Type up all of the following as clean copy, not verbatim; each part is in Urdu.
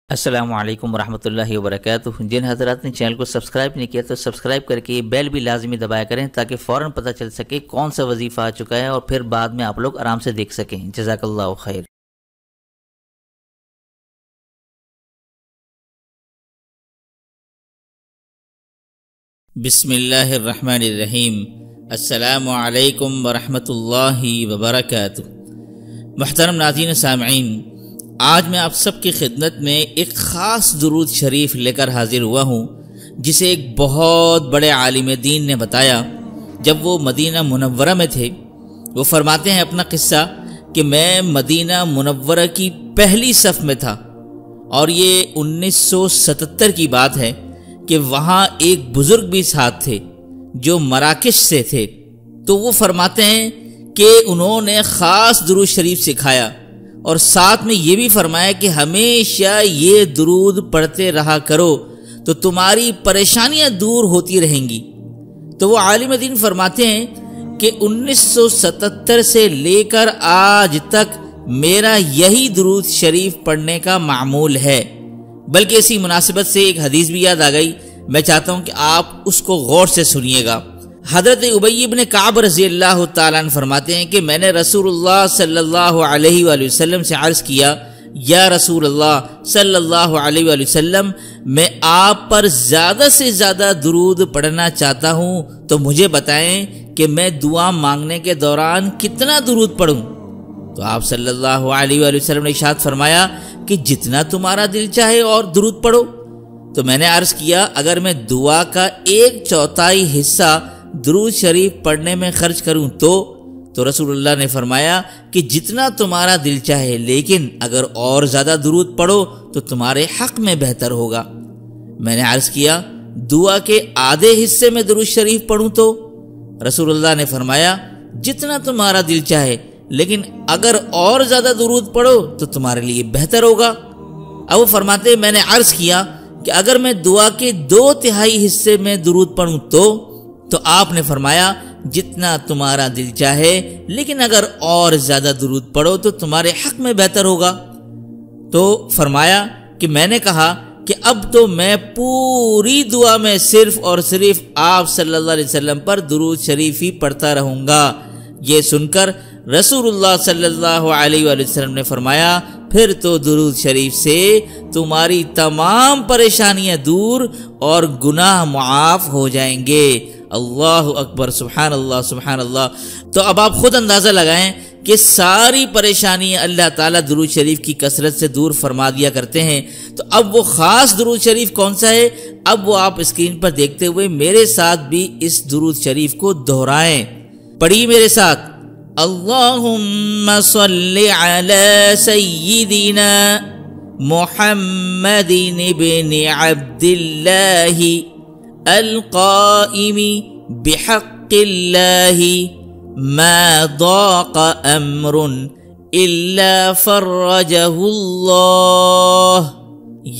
السلام علیکم ورحمۃ اللہ وبرکاتہ۔ جن حضرات نے چینل کو سبسکرائب نہیں کیا تو سبسکرائب کر کے بیل بھی لازمی دبایا کریں تاکہ فوراً پتہ چل سکے کون سا وظیفہ آ چکا ہے اور پھر بعد میں آپ لوگ آرام سے دیکھ سکیں۔ جزاک اللہ خیر۔ بسم اللہ الرحمن الرحیم۔ السلام علیکم ورحمۃ اللہ وبرکاتہ۔ محترم ناظرین سامعین، آج میں آپ سب کی خدمت میں ایک خاص درود شریف لے کر حاضر ہوا ہوں، جسے ایک بہت بڑے عالم دین نے بتایا جب وہ مدینہ منورہ میں تھے۔ وہ فرماتے ہیں اپنا قصہ کہ میں مدینہ منورہ کی پہلی صف میں تھا، اور یہ 1977 کی بات ہے کہ وہاں ایک بزرگ بھی ساتھ تھے جو مراکش سے تھے۔ تو وہ فرماتے ہیں کہ انہوں نے خاص درود شریف سکھایا اور ساتھ میں یہ بھی فرمایا کہ ہمیشہ یہ درود پڑھتے رہا کرو تو تمہاری پریشانیاں دور ہوتی رہیں گی۔ تو وہ عالم دین فرماتے ہیں کہ 1977 سے لے کر آج تک میرا یہی درود شریف پڑھنے کا معمول ہے۔ بلکہ اسی مناسبت سے ایک حدیث بھی یاد آ گئی، میں چاہتا ہوں کہ آپ اس کو غور سے سنیے گا۔ حضرت ابی بن کعب رضی اللہ تعالیٰ عنہ فرماتے ہیں کہ میں نے رسول اللہ صلی اللہ علیہ وآلہ وسلم سے عرض کیا، یا رسول اللہ صلی اللہ علیہ وآلہ وسلم، میں آپ پر زیادہ سے زیادہ درود پڑھنا چاہتا ہوں، تو مجھے بتائیں کہ میں دعا مانگنے کے دوران کتنا درود پڑھوں؟ تو آپ صلی اللہ علیہ وآلہ وسلم نے ارشاد فرمایا کہ جتنا تمہارا دل چاہے اور درود پڑھو۔ تو میں نے عرض کیا، اگر میں دعا کا 1/4 حصہ درود شریف پڑھنے میں خرچ کروں تو رسول اللہ نے فرمایا کہ جتنا تمہارا دل چاہے، لیکن اگر اور زیادہ درود پڑھو تو تمہارے حق میں بہتر ہوگا۔ میں نے عرض کیا، دعا کے آدھے حصے میں درود شریف پڑھوں تو رسول اللہ نے فرمایا جتنا تمہارا دل چاہے، لیکن اگر اور زیادہ درود پڑھو تو تمہارے لیے بہتر ہوگا۔ اب وہ فرماتے میں نے عرض کیا کہ اگر میں دعا کے 2/3 حصے میں درود پڑھوں تو آپ نے فرمایا جتنا تمہارا دل چاہے، لیکن اگر اور زیادہ درود پڑھو تو تمہارے حق میں بہتر ہوگا۔ تو فرمایا کہ میں نے کہا کہ اب تو میں پوری دعا میں صرف اور صرف آپ صلی اللہ علیہ وسلم پر درود شریف ہی پڑھتا رہوں گا۔ یہ سن کر رسول اللہ صلی اللہ علیہ وآلہ وسلم نے فرمایا پھر تو درود شریف سے تمہاری تمام پریشانیاں دور اور گناہ معاف ہو جائیں گے۔ اللہ اکبر، سبحان اللہ سبحان اللہ۔ تو اب آپ خود اندازہ لگائیں کہ ساری پریشانیاں اللہ تعالیٰ درود شریف کی کثرت سے دور فرما دیا کرتے ہیں۔ تو اب وہ خاص درود شریف کون سا ہے؟ اب وہ آپ اسکرین پر دیکھتے ہوئے میرے ساتھ بھی اس درود شریف کو دہرائیں۔ پڑھیے میرے ساتھ، اللہم صلی علی سیدنا محمد بن عبد اللہ القائم بحق اللہ ما ضاق امر الا فرجہ اللہ۔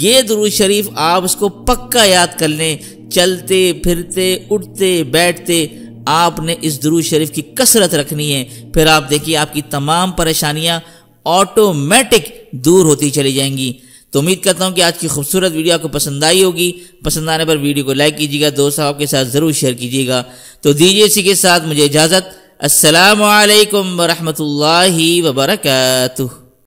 یہ درود شریف آپ اس کو پکا یاد کر لیں، چلتے پھرتے اٹھتے بیٹھتے آپ نے اس درود شریف کی کثرت رکھنی ہے، پھر آپ دیکھیے آپ کی تمام پریشانیاں آٹومیٹک دور ہوتی چلی جائیں گی۔ تو امید کرتا ہوں کہ آج کی خوبصورت ویڈیو آپ کو پسند آئی ہوگی۔ پسند آنے پر ویڈیو کو لائک کیجیے گا، دوست صاحب کے ساتھ ضرور شیئر کیجیے گا۔ تو دیجیے اسی کے ساتھ مجھے اجازت۔ السلام علیکم ورحمۃ اللہ وبرکاتہ۔